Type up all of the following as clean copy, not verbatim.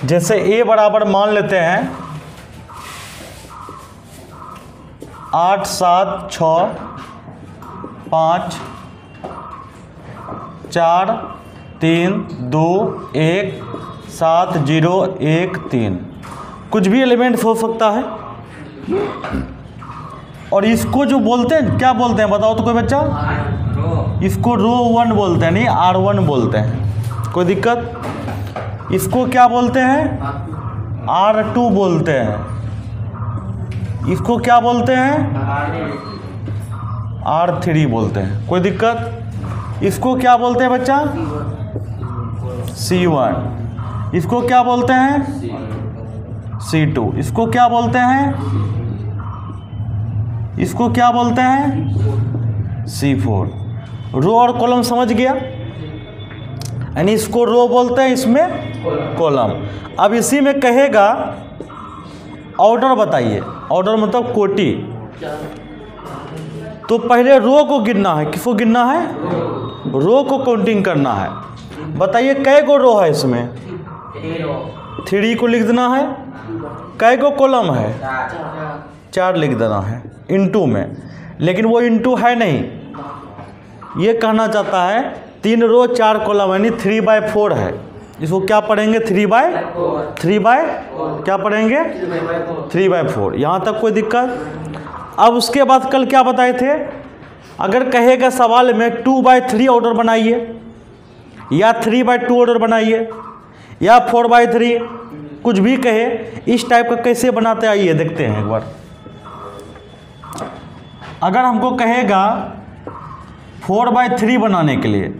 जैसे ए बराबर मान लेते हैं 8 7 6 5 4 3 2 1 7 0 1 3, कुछ भी एलिमेंट हो सकता है। और इसको जो बोलते हैं क्या बोलते हैं बताओ तो कोई बच्चा? इसको रो 1 बोलते हैं, नहीं R1 बोलते हैं। कोई दिक्कत? इसको क्या बोलते हैं? R2 बोलते हैं। इसको क्या बोलते हैं? R3 बोलते हैं। कोई दिक्कत? इसको क्या बोलते हैं बच्चा? C1। इसको क्या बोलते हैं? C2। इसको क्या बोलते हैं? इसको क्या बोलते हैं? C4। रो और कॉलम समझ गया, यानी इसको रो बोलते हैं, इसमें कॉलम। अब इसी में कहेगा ऑर्डर बताइए, ऑर्डर मतलब कोटि। तो पहले रो को गिनना है। किसको गिनना है? रो को काउंटिंग करना है। बताइए कै गो रो है इसमें? 3 को लिख देना है। कै गो कॉलम है? 4 लिख देना है इनटू में, लेकिन वो इनटू है नहीं, ये कहना चाहता है 3 रो 4 कॉलम यानी 3/4 है। इसको क्या पढ़ेंगे? 3/3 क्या पढ़ेंगे? 3/4। यहाँ तक कोई दिक्कत? अब उसके बाद कल क्या बताए थे? अगर कहेगा सवाल में 2/3 ऑर्डर बनाइए या 3/2 ऑर्डर बनाइए या 4/3, कुछ भी कहे, इस टाइप का कैसे बनाते आइए देखते हैं एक बार। अगर हमको कहेगा 4/3 बनाने के लिए,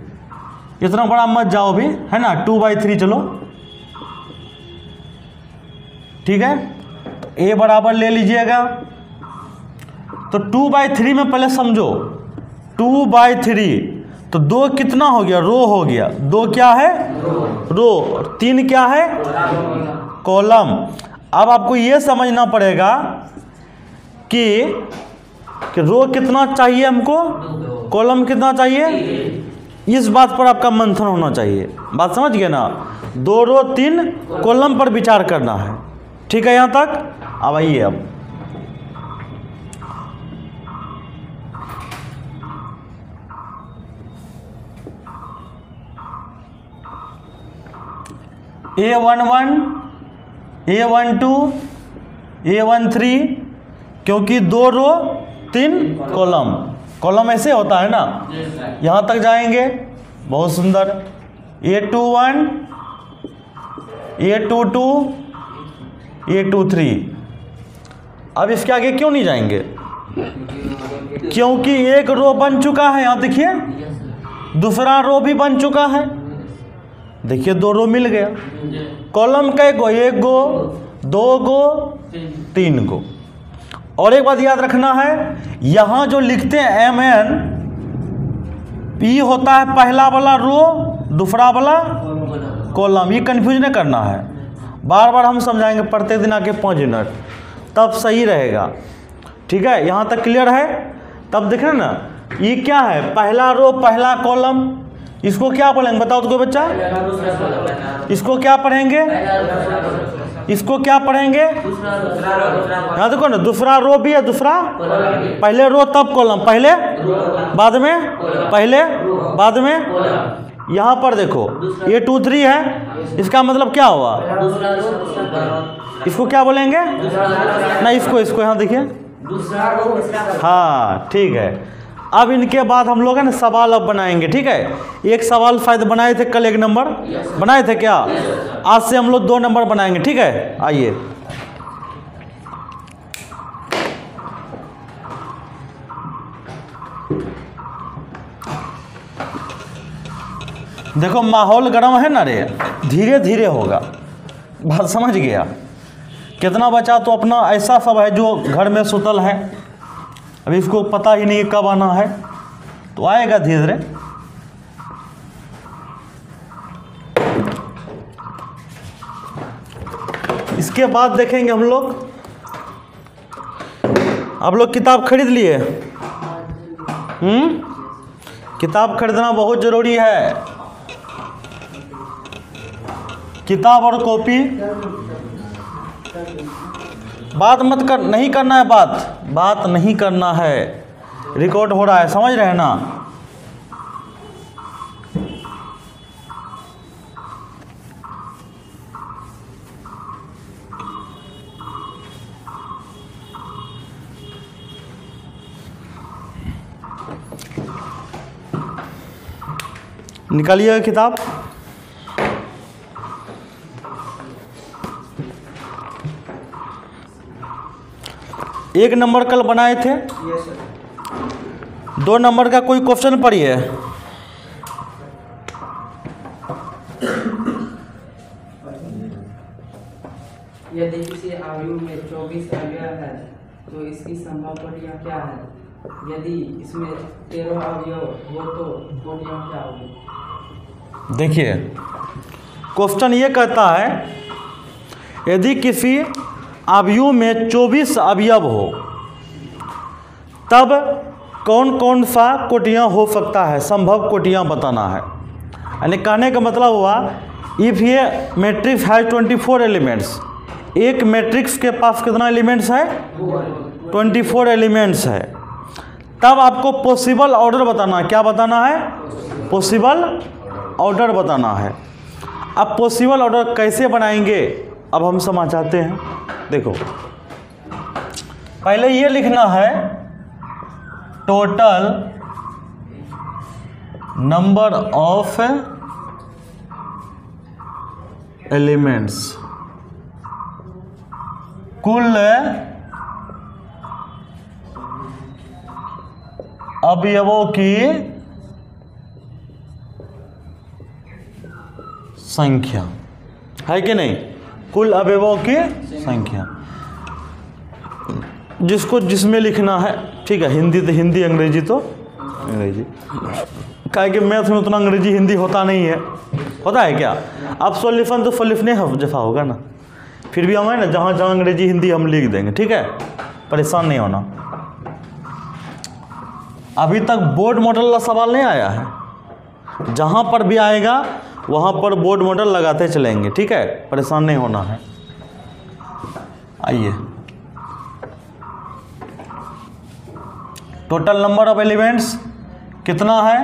इतना बड़ा मत जाओ भी, है ना, 2/3 चलो, ठीक है। तो ए बराबर ले लीजिएगा। तो 2/3 में पहले समझो, 2/3 तो 2 कितना हो गया? रो हो गया। 2 क्या है? रो। 3 क्या है? कॉलम। अब आपको ये समझना पड़ेगा कि रो कितना चाहिए हमको, कॉलम कितना चाहिए, इस बात पर आपका मंथन होना चाहिए। बात समझ गए ना? 2 रो 3 कॉलम पर विचार करना है, ठीक है यहाँ तक? अब आइए, अब A11 A12 A13, क्योंकि 2 रो 3 कॉलम, कॉलम ऐसे होता है ना, यहाँ तक जाएंगे। बहुत सुंदर। A21 A22 A23। अब इसके आगे क्यों नहीं जाएंगे? क्योंकि एक रो बन चुका है, यहाँ देखिए, दूसरा रो भी बन चुका है, देखिए 2 रो मिल गया। कॉलम कै गो? 1 गो 2 गो 3 गो। और एक बात याद रखना है, यहां जो लिखते हैं MN, P होता है पहला वाला रो, दूसरा वाला कॉलम। ये कंफ्यूज नहीं करना है, बार बार हम समझाएंगे प्रत्येक दिन आके 5 मिनट, तब सही रहेगा, ठीक है। यहां तक क्लियर है? तब देख रहे ना, ये क्या है? पहला रो पहला कॉलम। इसको क्या बोलेंगे बताओ तो कोई बच्चा? इसको क्या पढ़ेंगे? इसको क्या पढ़ेंगे? यहाँ देखो ना, दूसरा रो भी है, दूसरा, पहले रो तब कॉलम, पहले बाद में, पहले बाद में। यहाँ पर देखो A23 है, इसका मतलब क्या हुआ? इसको क्या बोलेंगे? ना इसको यहाँ देखिए, हाँ ठीक है। अब इनके बाद हम लोग है ना सवाल अब बनाएंगे, ठीक है। एक सवाल शायद बनाए थे कल, 1 नंबर बनाए थे क्या? आज से हम लोग 2 नंबर बनाएंगे, ठीक है। आइए, देखो माहौल गर्म है ना रे, धीरे धीरे होगा, बात समझ गया? कितना बचा तो अपना ऐसा सब है जो घर में सुतल है, अभी इसको पता ही नहीं कब आना है, तो आएगा धीरे धीरे। इसके बाद देखेंगे हम लोग, आप लोग किताब खरीद लिए? किताब खरीदना बहुत ज़रूरी है। किताब और कॉपी। बात मत कर, नहीं करना है, बात नहीं करना है, रिकॉर्ड हो रहा है, समझ रहे हैं ना। निकालिए किताब। एक नंबर कल बनाए थे, 2 नंबर का कोई क्वेश्चन पढ़िए। यदि किसी अवयव में 24 अवयव है तो इसकी संभव कोटियाँ क्या है? यदि इसमें 13 अवयव हो तो कोटियाँ क्या होगी? देखिए क्वेश्चन ये कहता है यदि किसी अवयव में 24 अवयव हो तब कौन कौन सा कोटियाँ हो सकता है, संभव कोटियाँ बताना है। यानी कहने का मतलब हुआ इफ़ ये मैट्रिक्स है 24 एलिमेंट्स, एक मैट्रिक्स के पास कितना एलिमेंट्स है? 24 एलिमेंट्स है, तब आपको पॉसिबल ऑर्डर बताना है। क्या बताना है? पॉसिबल ऑर्डर बताना है। अब पॉसिबल ऑर्डर कैसे बनाएंगे अब हम समझाते हैं। देखो पहले ये लिखना है टोटल नंबर ऑफ एलिमेंट्स, कुल अवयवों की संख्या है कि नहीं, कुल अवयवों की संख्या, जिसको जिसमें लिखना है। ठीक है, हिंदी तो हिंदी, अंग्रेजी तो अंग्रेजी, क्या कि मैथ में उतना अंग्रेजी हिंदी होता नहीं है, होता है क्या? अब सॉल्यूशन तो सॉल्यूशन जैसा होगा ना, फिर भी हमें ना जहाँ जहाँ अंग्रेजी हिंदी हम लिख देंगे, ठीक है, परेशान नहीं होना। अभी तक बोर्ड मॉडल का सवाल नहीं आया है, जहाँ पर भी आएगा वहाँ पर बोर्ड मॉडल लगाते चलेंगे, ठीक है, परेशान नहीं होना है। आइए, टोटल नंबर ऑफ एलिमेंट्स कितना है?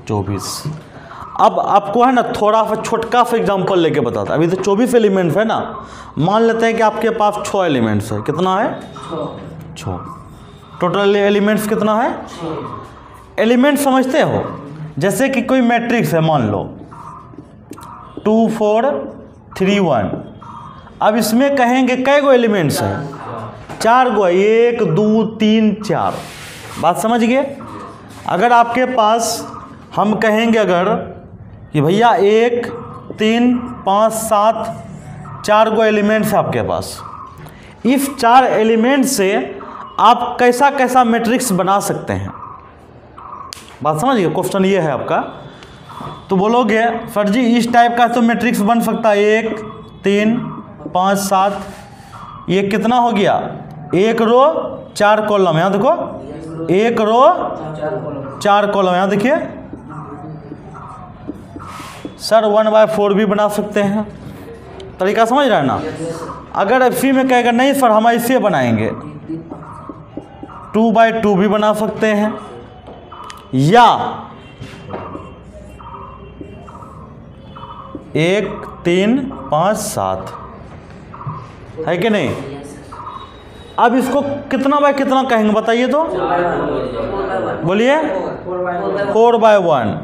24। अब आपको है ना थोड़ा सा छोटका सा एग्जांपल लेके बताता। अभी तो 24 एलिमेंट्स है ना, मान लेते हैं कि आपके पास 6 एलिमेंट्स है। कितना है? 6। टोटल एलिमेंट्स कितना है? एलिमेंट समझते हो? जैसे कि कोई मैट्रिक्स है, मान लो 2 4 3 1। अब इसमें कहेंगे कै गो एलिमेंट्स है? 4 गो, 1 2 3 4। बात समझ गए? अगर आपके पास हम कहेंगे अगर कि भैया 1 3 5 7 4 गो एलिमेंट्स है आपके पास, इस 4 एलिमेंट से आप कैसा कैसा मैट्रिक्स बना सकते हैं। बात समझिए, क्वेश्चन ये है आपका। तो बोलोगे सर जी इस टाइप का तो मैट्रिक्स बन सकता है 1 3 5 7। ये कितना हो गया? 1 रो 4 कॉलम। यहाँ देखो 1 रो 4 कॉलम। यहाँ देखिए सर 1/4 भी बना सकते हैं। तरीका समझ रहे हैं ना? अगर इसी में कहेगा नहीं सर हम इसे बनाएंगे, 2/2 भी बना सकते हैं, या 1 3 5 7 है कि नहीं? अब इसको कितना बाय कितना कहेंगे बताइए तो? बोलिए 4/1।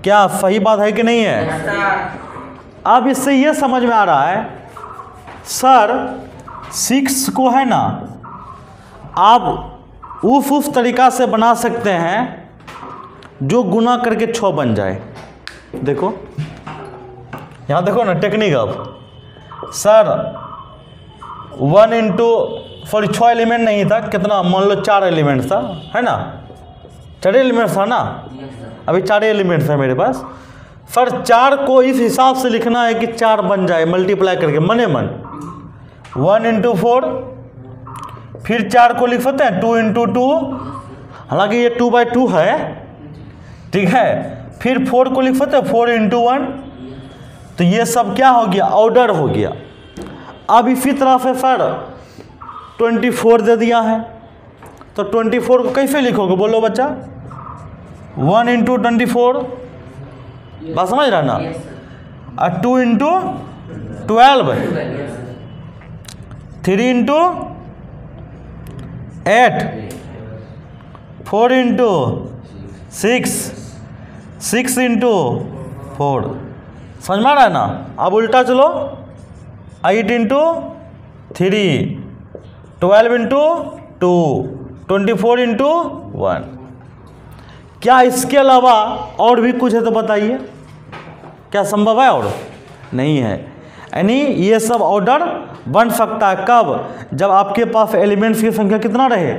क्या सही बात है कि नहीं है? अब इससे ये समझ में आ रहा है सर 6 को है ना आप उस तरीका से बना सकते हैं जो गुना करके 6 बन जाए। देखो यहाँ देखो ना टेक्निक। अब सर 1 इंटू 6 एलिमेंट नहीं था, कितना मान लो 4 एलिमेंट था, है ना? 4 एलिमेंट था ना, अभी 4 एलिमेंट्स है मेरे पास। सर 4 को इस हिसाब से लिखना है कि 4 बन जाए, मल्टीप्लाई करके मने मन 1 इंटू 4, फिर 4 को लिख सकते हैं 2 इंटू 2, हालांकि ये 2/2 है, ठीक है। फिर 4 को लिख सकते हैं 4 इंटू 1, तो ये सब क्या हो गया, ऑर्डर हो गया। अब इसी तरह से सर 24 दे दिया है, तो 24 को कैसे लिखोगे बोलो बच्चा, 1 इंटू 24, बात समझ रहा ना, और 2 इंटू 12, 3 इंटू 8, 4 इंटू 6, 6 इंटू 4, समझ में आ रहा है ना। अब उल्टा चलो, 8 इंटू 3, 12 इंटू 2, 24 इंटू 1। क्या इसके अलावा और भी कुछ है तो बताइए, क्या संभव है और? नहीं है। यानी ये सब ऑर्डर बन सकता है कब, जब आपके पास एलिमेंट्स की संख्या कितना रहे,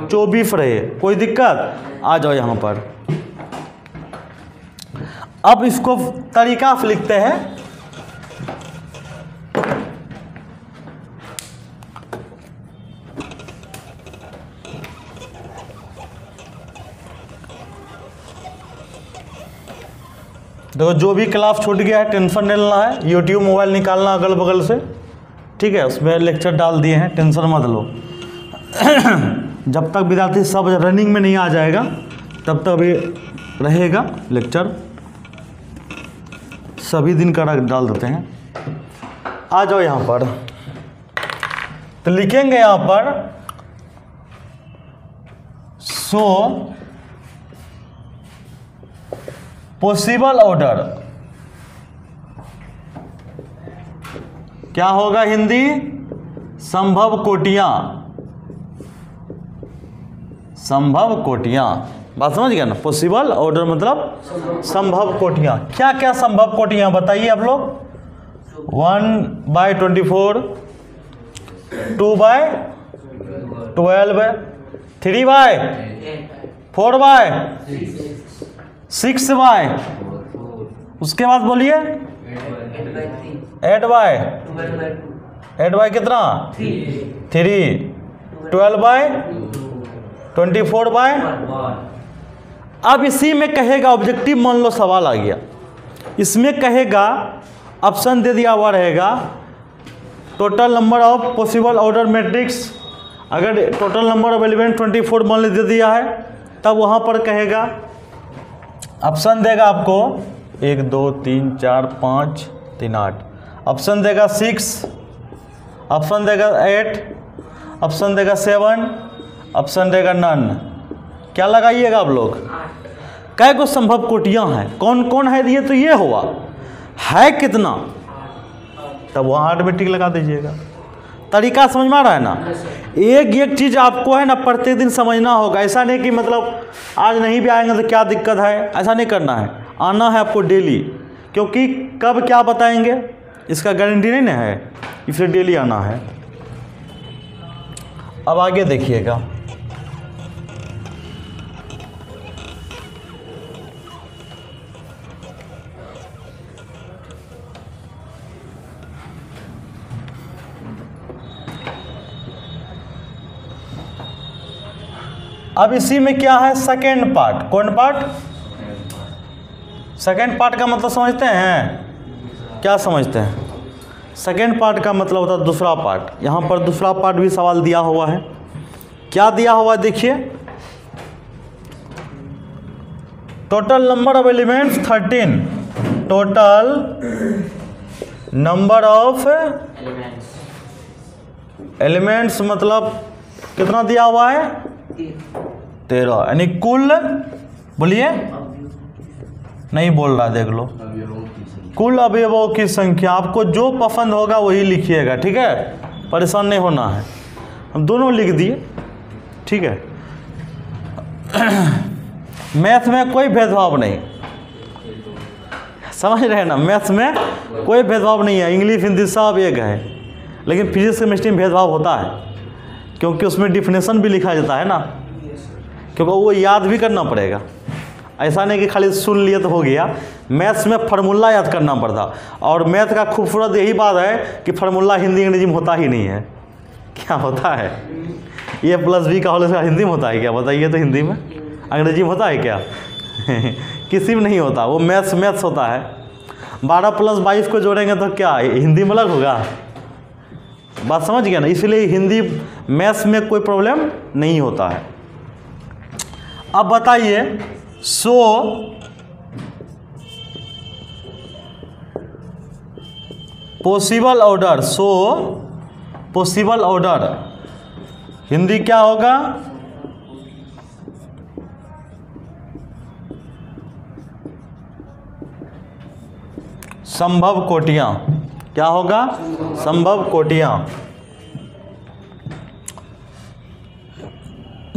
24 रहे। कोई दिक्कत? आ जाओ यहाँ पर। अब इसको तरीका से लिखते हैं। देखो जो भी क्लास छूट गया है टेंशन नहीं लेना है, यूट्यूब मोबाइल निकालना अगल बगल से, ठीक है, उसमें लेक्चर डाल दिए हैं, टेंशन मत लो। जब तक विद्यार्थी सब रनिंग में नहीं आ जाएगा तब तक भी रहेगा लेक्चर, सभी दिन का डाल देते हैं। आ जाओ यहाँ पर, तो लिखेंगे यहाँ पर सो पॉसिबल ऑर्डर, क्या होगा हिंदी, संभव कोटियां, संभव कोटियां, बात समझ गया ना। पॉसिबल ऑर्डर मतलब संभव कोटियां। क्या क्या संभव कोटियां बताइए आप लोग, 1/24, 2/12, 3/4/6, 6/, उसके बाद बोलिए 8/8 कितना, 3, 12/24/। अब इसी में कहेगा ऑब्जेक्टिव, मान लो सवाल आ गया, इसमें कहेगा ऑप्शन दे दिया हुआ रहेगा total number of possible order matrix. अगर टोटल नंबर ऑफ एलिमेंट 24 मान लो दे दिया है, तब वहाँ पर कहेगा ऑप्शन देगा आपको 1 2 3 4 5 3 8, ऑप्शन देगा 6, ऑप्शन देगा 8, ऑप्शन देगा 7, ऑप्शन देगा नन। क्या लगाइएगा आप लोग, कै को संभव कोटियां हैं, कौन कौन है ये, तो ये हुआ है कितना, तब वहाँ ऑटोमेटिक लगा दीजिएगा। तरीका समझ में आ रहा है ना। एक एक चीज़ आपको है ना प्रत्येक दिन समझना होगा। ऐसा नहीं कि मतलब आज नहीं भी आएंगे तो क्या दिक्कत है, ऐसा नहीं करना है, आना है आपको डेली, क्योंकि कब क्या बताएंगे इसका गारंटी नहीं ना है, इसलिए डेली आना है। अब आगे देखिएगा, अब इसी में क्या है सेकेंड पार्ट। कौन पार्ट, सेकेंड पार्ट का मतलब समझते हैं, क्या समझते हैं, सेकेंड पार्ट का मतलब होता है दूसरा पार्ट। यहाँ पर दूसरा पार्ट भी सवाल दिया हुआ है। क्या दिया हुआ है देखिए, total number of elements 13, total number of elements मतलब कितना दिया हुआ है, 13, यानी कुल, बोलिए, नहीं बोल रहा, देख लो, कुल अवयवों की संख्या। आपको जो पसंद होगा वही लिखिएगा, ठीक है, परेशान नहीं होना है। हम दोनों लिख दिए, ठीक है। मैथ में कोई भेदभाव नहीं, समझ रहे हैं ना, मैथ्स में कोई भेदभाव नहीं है, इंग्लिश हिंदी सब एक है। लेकिन फिजिक्स केमिस्ट्री में भेदभाव होता है, क्योंकि उसमें डिफिनेशन भी लिखा जाता है ना, क्योंकि वो याद भी करना पड़ेगा। ऐसा नहीं कि खाली सुन लिए तो हो गया, मैथ्स में फार्मूला याद करना पड़ता। और मैथ का खूबसूरत यही बात है कि फार्मूला हिंदी अंग्रेजी में होता ही नहीं है। क्या होता है, ए प्लस बी का होल स्क्वायर हिंदी में होता है क्या, बताइए तो, हिंदी में, अंग्रेजी में होता है क्या? किसी में नहीं होता, वो मैथ्स होता है। 12 + 22 को जोड़ेंगे तो क्या हिंदी में अलग होगा? बात समझ गया ना? इसलिए हिंदी मैथ्स में कोई प्रॉब्लम नहीं होता है। अब बताइए, so possible order, so possible order Hindi क्या होगा? संभव कोटियां। क्या होगा? संभव कोटियां।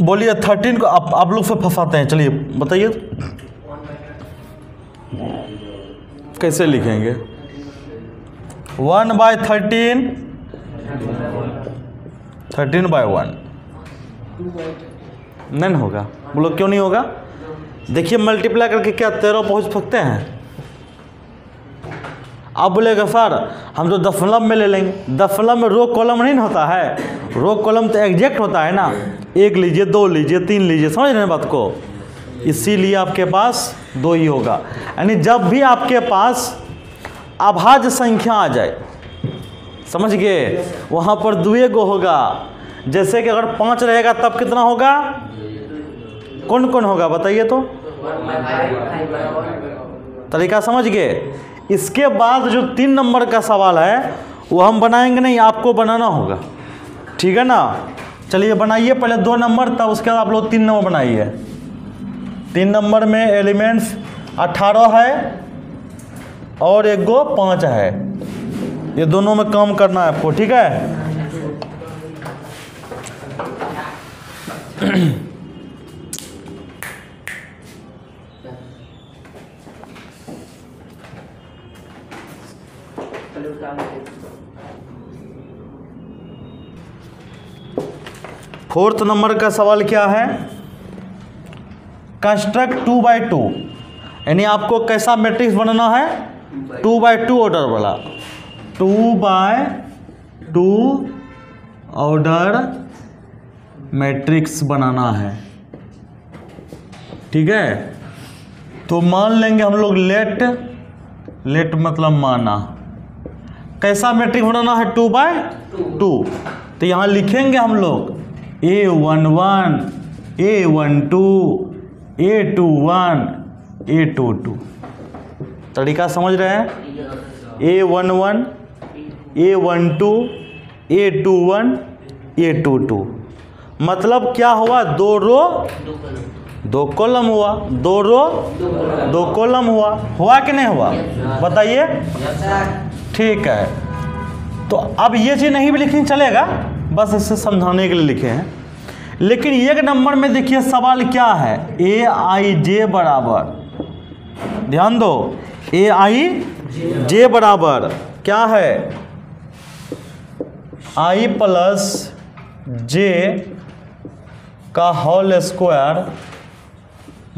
बोलिए 13 को आप लोग से फंसाते हैं, चलिए बताइए कैसे लिखेंगे? 1/13 13/1 नहीं होगा। बोलो क्यों नहीं होगा? देखिए मल्टीप्लाई करके क्या 13 पहुंच सकते हैं? आप बोलेगा सर हम तो दशमलव में ले लेंगे। दशमलव में रो कॉलम नहीं होता है, रो कॉलम तो एग्जैक्ट होता है ना। 1 लीजिए, 2 लीजिए, 3 लीजिए, समझ रहे हैं बात को? इसीलिए आपके पास 2 ही होगा। यानी जब भी आपके पास अभाज्य संख्या आ जाए, समझ गए, वहाँ पर 2 गो होगा। जैसे कि अगर 5 रहेगा तब कितना होगा? कौन कौन होगा बताइए तो? तरीका समझ गए? इसके बाद जो 3 नंबर का सवाल है वो हम बनाएंगे नहीं, आपको बनाना होगा, ठीक है ना? चलिए बनाइए पहले 2 नंबर, तब उसके बाद आप लोग 3 नंबर बनाइए। 3 नंबर में एलिमेंट्स 18 है और 1 गो 5 है। ये दोनों में काम करना है आपको, ठीक है? फोर्थ नंबर का सवाल क्या है? कंस्ट्रक्ट 2/2, यानी आपको कैसा मैट्रिक्स बनाना है? 2/2 ऑर्डर वाला। 2/2 ऑर्डर मैट्रिक्स बनाना है, ठीक है? तो मान लेंगे हम लोग लेट मतलब माना। कैसा मैट्रिक्स बनाना है? 2/2। तो यहाँ लिखेंगे हम लोग A11, A12, A21, A22। तरीका समझ रहे हैं? A11, A12, A21, A22 मतलब क्या हुआ? 2 रो 2 कॉलम हुआ, 2 रो 2 कॉलम हुआ कि नहीं हुआ? बताइए। ठीक है, तो अब ये चीज़ नहीं भी लिखनी चलेगा, बस इसे समझाने के लिए लिखे हैं। लेकिन 1 नंबर में देखिए सवाल क्या है? AIJ बराबर, ध्यान दो, AIJ बराबर क्या है? I + J का whole square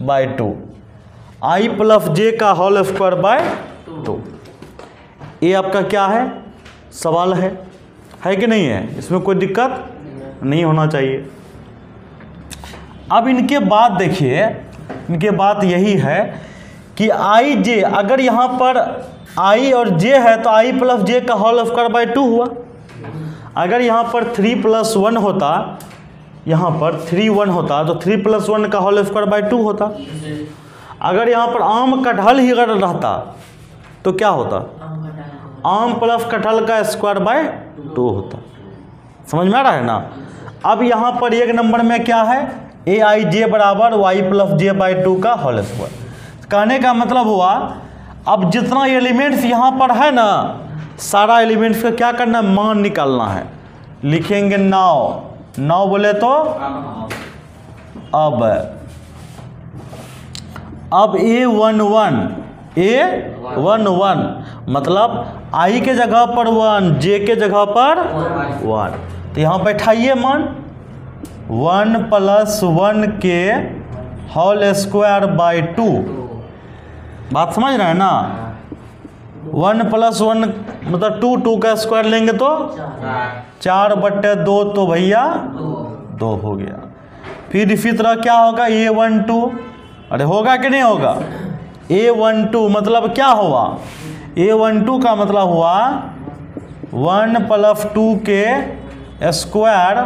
by 2। I + J का होल स्क्वायर बाय 2। ये आपका क्या है? सवाल है कि नहीं है? इसमें कोई दिक्कत नहीं होना चाहिए। अब इनके बाद देखिए, इनके बात यही है कि IJ, अगर यहाँ पर I और J है तो I + J का होल स्क्वायर बाय 2 हुआ। अगर यहाँ पर 3 + 1 होता, यहाँ पर 3 1 होता तो 3 + 1 का होल स्क्वायर बाय 2 होता। अगर यहाँ पर आम कटहल ही अगर रहता तो क्या होता? आम प्लस कटहल का स्क्वायर बाय 2 होता। समझ में आ रहा है ना? अब यहाँ पर 1 नंबर में क्या है? AIJ बराबर Y + J बाय 2 का होल स्क्वायर। कहने का मतलब हुआ, अब जितना एलिमेंट्स यहाँ पर है ना, सारा एलिमेंट्स का क्या करना है? मान निकालना है। लिखेंगे 9 बोले तो अब A11 मतलब I के जगह पर 1, J के जगह पर 1, तो यहाँ बैठाइए मान 1 + 1 के होल स्क्वायर बाय 2। बात समझ रहे हैं ना? 1 + 1 मतलब 2 का स्क्वायर लेंगे तो 4/2, तो भैया 2 हो गया। फिर इसी तरह क्या होगा? A12, अरे होगा कि नहीं होगा? A12 मतलब क्या हुआ? A12 का मतलब हुआ 1 + 2 के स्क्वायर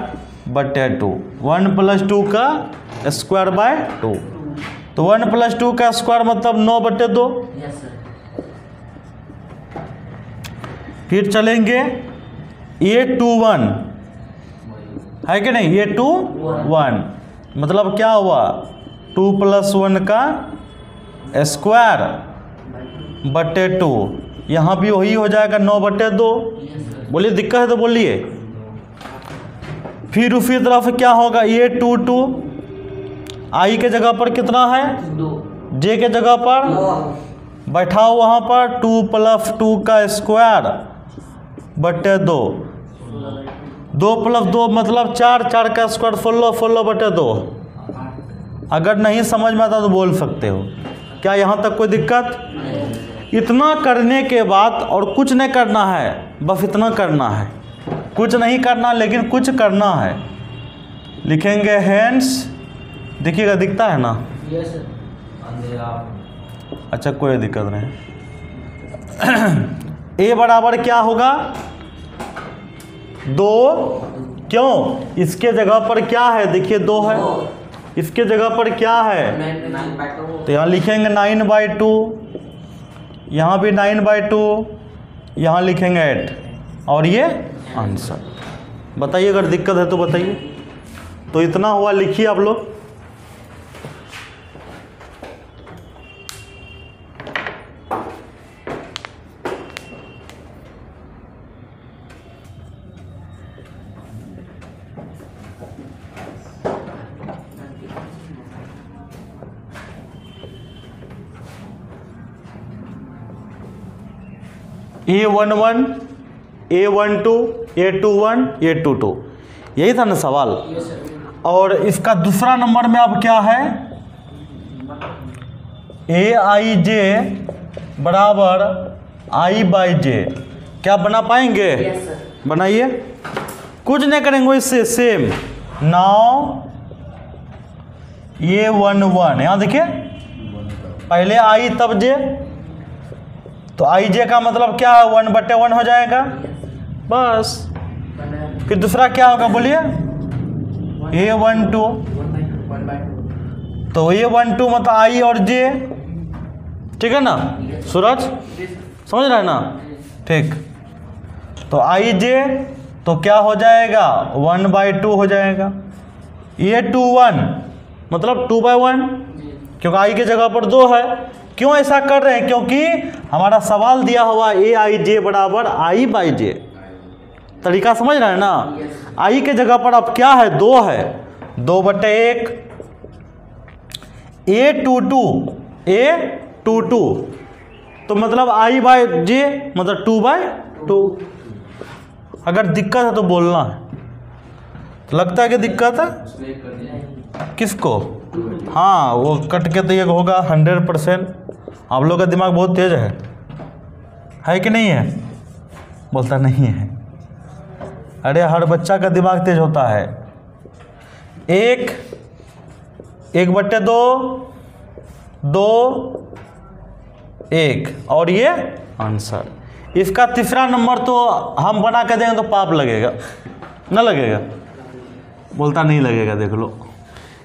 बटे 2, 1 + 2 का स्क्वायर बाय 2। तो 1 + 2 का स्क्वायर मतलब 9 बटे 2। Yes sir. फिर चलेंगे A21 है कि नहीं, A21 मतलब क्या हुआ 2 + 1 का स्क्वायर बटे 2, यहाँ भी वही हो जाएगा 9 बटे 2। बोलिए दिक्कत है तो बोलिए। फिर उसी तरफ क्या होगा A22 आई के जगह पर कितना है 2 जे के जगह पर बैठाओ वहाँ पर 2 + 2 का स्क्वायर बटे 2, 2 + 2 मतलब 4, 4 का स्क्वायर 16, 16 बटे 2। अगर नहीं समझ में आता तो बोल सकते हो। क्या यहाँ तक कोई दिक्कत? इतना करने के बाद और कुछ नहीं करना है, बस इतना करना है, कुछ नहीं करना लेकिन कुछ करना है। लिखेंगे हैंड्स, देखिएगा दिखता है ना? Yes sir. अंधेरा। अच्छा कोई दिक्कत नहीं। ए बराबर क्या होगा 2, क्यों इसके जगह पर क्या है देखिए 2 है, इसके जगह पर क्या है तो यहाँ लिखेंगे 9/2, यहाँ भी 9/2, यहाँ लिखेंगे 8 और ये आंसर। बताइए अगर दिक्कत है तो बताइए। तो इतना हुआ, लिखिए आप लोग। A11, A12, A21, A22, यही था ना सवाल। Yes sir. और इसका दूसरा नंबर में अब क्या है AIJ बराबर I/J। क्या बना पाएंगे? Yes sir. बनाइए, कुछ नहीं करेंगे इससे सेम। नाउ A11 यहाँ देखिए पहले I तब J, तो IJ का मतलब क्या है 1/1 हो जाएगा बस। फिर दूसरा क्या होगा बोलिए A12, तो A12 मतलब I और J, ठीक है ना सूरज, समझ रहा है ना? ठीक, तो IJ तो क्या हो जाएगा 1/2 हो जाएगा। A21 मतलब 2/1, क्योंकि I के जगह पर 2 है। क्यों ऐसा कर रहे हैं? क्योंकि हमारा सवाल दिया हुआ AIJ बराबर I/J। तरीका समझ रहे हैं ना? I के जगह पर अब क्या है 2 है, 2/1। A22 तो मतलब I/J मतलब 2/2। अगर दिक्कत है तो बोलना है। तो लगता है कि दिक्कत है किसको? हाँ वो कट के तो ये होगा 100%। आप लोग का दिमाग बहुत तेज है कि नहीं है? बोलता नहीं है। अरे हर बच्चा का दिमाग तेज होता है। 1/2, 2, 1 और ये आंसर। इसका तीसरा नंबर तो हम बना के देंगे तो पाप लगेगा ना, लगेगा? बोलता नहीं लगेगा। देख लो,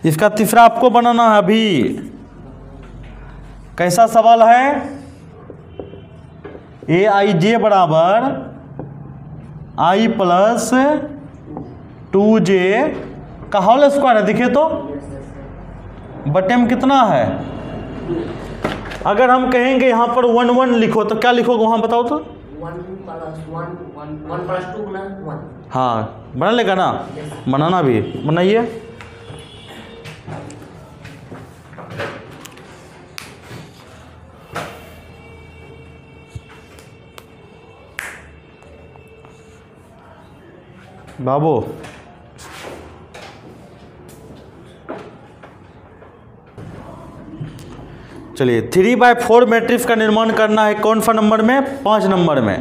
इसका तीसरा आपको बनाना है अभी। कैसा सवाल है? AIJ बराबर I + 2J का होल स्क्वायर है। देखिए तो बटे में कितना है? अगर हम कहेंगे यहाँ पर 1 1 लिखो तो क्या लिखोगे वहाँ बताओ तो? 1 + 2 ना 1। हाँ बना लेगा ना? बनाना भी बनाइए। बाबू चलिए 3/4 मैट्रिक्स का निर्माण करना है। कौन सा नंबर में? 5 नंबर में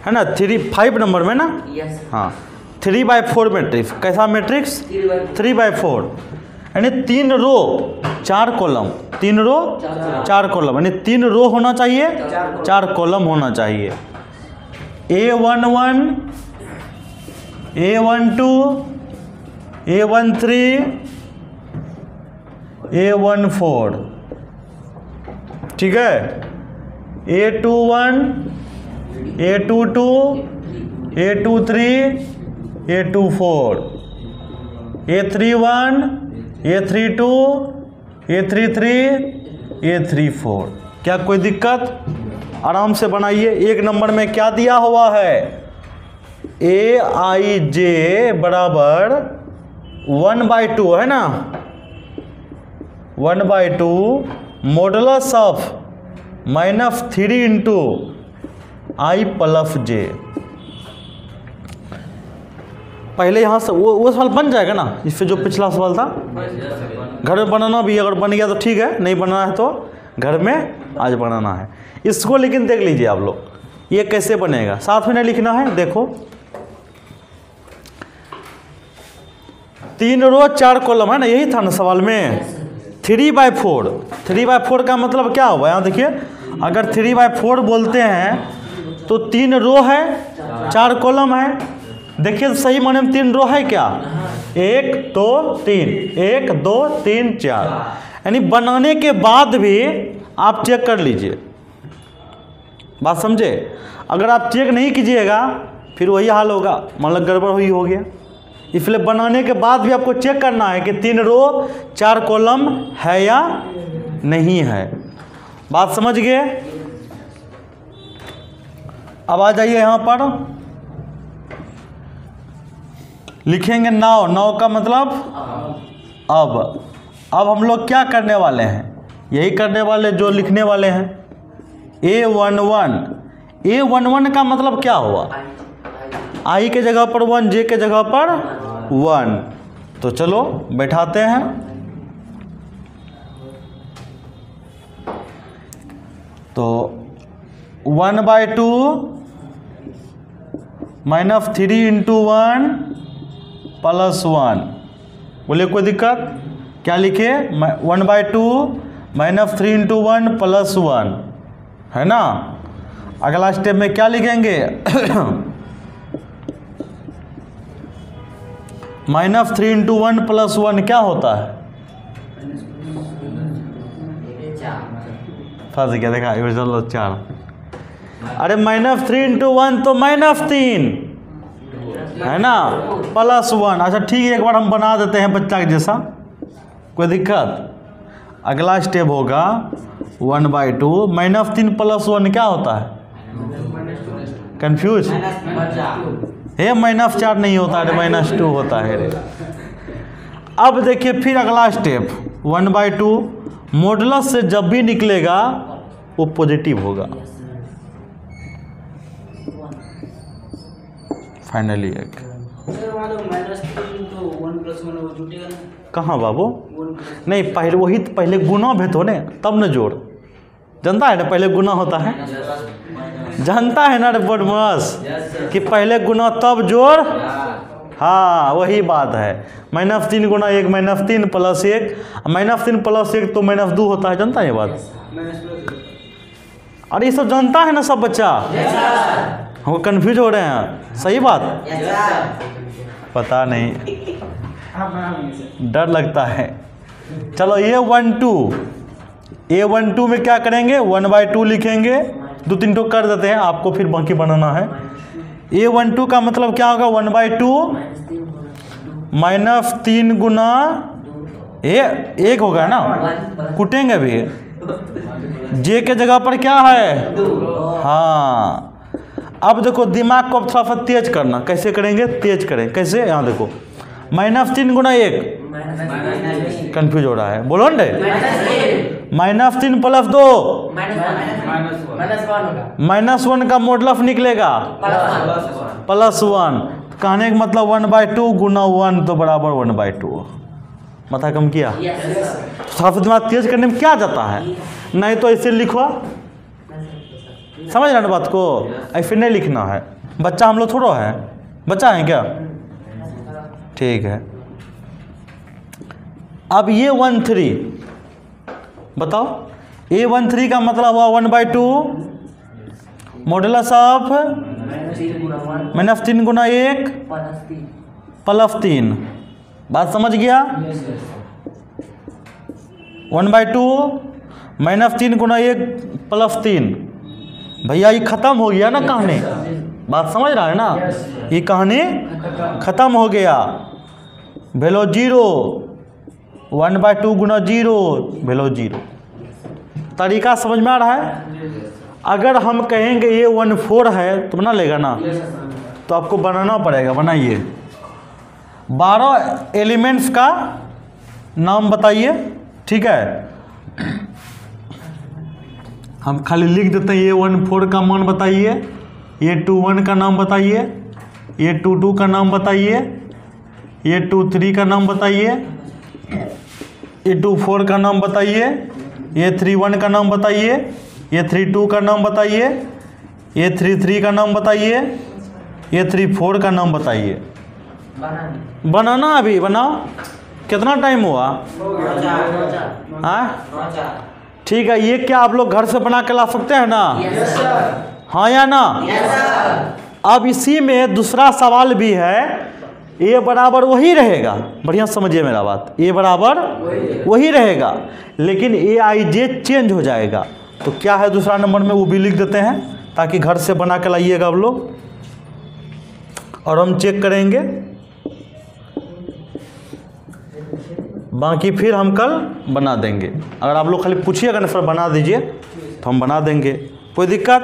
है ना, 5 नंबर में ना? यस। हाँ 3/4 मैट्रिक्स। कैसा मैट्रिक्स? 3/4 यानी 3 रो 4 कॉलम, 3 रो 4 कॉलम, यानी 3 रो होना चाहिए, 4 कॉलम होना चाहिए। A11, A12, A13, A14, ठीक है। A21, A22, A23, A24, A31, A32, A33, A34। क्या कोई दिक्कत? आराम से बनाइए। एक नंबर में क्या दिया हुआ है? AIJ बराबर 1/2 है ना, 1/2 modulus of -3 into I plus J। पहले यहाँ से वो सवाल बन जाएगा ना, इससे जो पिछला सवाल था। घर में बनाना भी, अगर बन गया तो ठीक है, नहीं बनाना है तो घर में आज बनाना है इसको। लेकिन देख लीजिए आप लोग, ये कैसे बनेगा, साथ में नहीं लिखना है। देखो 3 रो 4 कॉलम है ना, यही था ना सवाल में। 3/4, 3/4 का मतलब क्या हुआ? यहाँ देखिए, अगर 3/4 बोलते हैं तो 3 रो है, 4 कॉलम है। देखिए तो सही माने में 3 रो है क्या? 1 2 3, 1 2 3 4। यानी बनाने के बाद भी आप चेक कर लीजिए, बात समझे। अगर आप चेक नहीं कीजिएगा फिर वही हाल होगा, मतलब गड़बड़ हुई हो गया। इसलिए बनाने के बाद भी आपको चेक करना है कि 3 रो 4 कॉलम है या नहीं है। बात समझ गए? अब आ जाइए यहाँ पर, लिखेंगे नाउ। नाउ का मतलब अब हम लोग क्या करने वाले हैं? यही करने वाले जो लिखने वाले हैं। A11, A11 का मतलब क्या हुआ? I के जगह पर 1, J के जगह पर 1। तो चलो बैठाते हैं। तो 1/2 -3 इंटू 1 प्लस 1। बोले कोई दिक्कत? क्या लिखे? 1/2 -3 इंटू 1 प्लस 1, है ना। अगला स्टेप में क्या लिखेंगे? -3 इंटू 1 प्लस 1 क्या होता है? फंस गया, देखा चलो 4। अरे -3 इंटू 1 तो -3 है ना, प्लस 1। अच्छा ठीक है, एक बार हम बना देते हैं बच्चा के जैसा, कोई दिक्कत? अगला स्टेप होगा 1/2 -3 प्लस 1 क्या होता है? कंफ्यूज है? -4 नहीं होता है, -2 होता है रे। अब देखिए फिर अगला स्टेप 1/2 मॉडुलस से जब भी निकलेगा वो पॉजिटिव होगा। फाइनली एक कहाँ बाबू? नहीं, पहले वही पहले गुना भेद हो ने तब न जोड़। जानता है ना पहले गुना होता है, जानता है ना रे बदमाश, कि पहले गुना तब जोड़। हाँ वही बात है। -3 गुना 1 -3 प्लस 1, -3 प्लस 1 तो -2 होता है। जानता है ये बात? अरे ये सब जानता है ना सब बच्चा? हम कंफ्यूज हो रहे हैं। सही बात? पता नहीं, डर लगता है। चलो A12 में क्या करेंगे? 1/2 लिखेंगे। 2-3 टो कर देते हैं, आपको फिर बाकी बनाना है। A12 का मतलब क्या होगा? 1/2 -3 गुना 1 होगा ना, कूटेंगे भी। J के जगह पर क्या है? हाँ। अब देखो दिमाग को अब थोड़ा सा तेज करना। कैसे करेंगे? तेज करें। कैसे? यहाँ देखो -3 गुना 1, कंफ्यूज हो रहा है, बोलो ना। -3 प्लस 2 -1 का मॉडुलस निकलेगा प्लस 1। कहने का मतलब 1/2 गुना 1 तो बराबर 1/2। माथा कम किया? थोड़ा सा दिमाग तेज करने में क्या जाता है? नहीं तो ऐसे लिखो, समझ रहे ना बात को? ऐसे नहीं लिखना है। बच्चा हम लोग थोड़ा है, बच्चा है क्या? ठीक है। अब ये 13 बताओ, A13 का मतलब हुआ 1/2 मॉडुलस ऑफ -3 गुना 1 प्लस 3। बात समझ गया? 1/2 -3 गुना 1 प्लस 3। भैया ये खत्म हो गया ना कहानी, बात समझ रहा है ना? ये कहानी खत्म हो गया। वैल्यू 0, 1/2 गुना 0 वैल्यू 0। तरीका समझ में आ रहा है? अगर हम कहेंगे ये 1/4 है तो बना लेगा ना, तो आपको बनाना पड़ेगा। बनाइए 12 एलिमेंट्स का नाम बताइए, ठीक है? हम खाली लिख देते हैं ये 1/4 का मान बताइए, ये 2/1 का नाम बताइए, ये 2/2 का नाम बताइए, ये 2/3 का नाम बताइए, ये 2/4 का नाम बताइए, ये 3/1 का नाम बताइए, ये 3/2 का नाम बताइए, ये 3/3 का नाम बताइए, ये 3/4 का नाम बताइए। बनाना अभी बनाओ। कितना टाइम हुआ? हाँ ठीक है। ये क्या आप लोग घर से बना के ला सकते हैं ना? हाँ या ना? अब इसी में दूसरा सवाल भी है। ए बराबर वही रहेगा, बढ़िया समझिए मेरा बात, ए बराबर वही रहेगा, लेकिन AIJ चेंज हो जाएगा। तो क्या है दूसरा नंबर में, वो भी लिख देते हैं ताकि घर से बना के लाइएगा आप लोग, और हम चेक करेंगे। बाकी फिर हम कल बना देंगे। अगर आप लोग खाली पूछिएगा ना सर बना दीजिए, तो हम बना देंगे, कोई दिक्कत?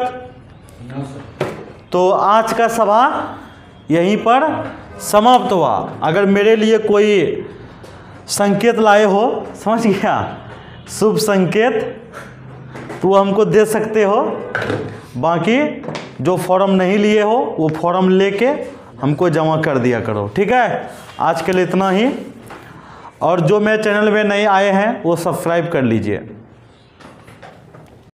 तो आज का सभा यहीं पर समाप्त हुआ। अगर मेरे लिए कोई संकेत लाए हो, समझ गया, शुभ संकेत, तो हमको दे सकते हो। बाकी जो फॉर्म नहीं लिए हो वो फॉर्म लेके हमको जमा कर दिया करो, ठीक है? आज के लिए इतना ही। और जो मेरे चैनल में नए आए हैं वो सब्सक्राइब कर लीजिए।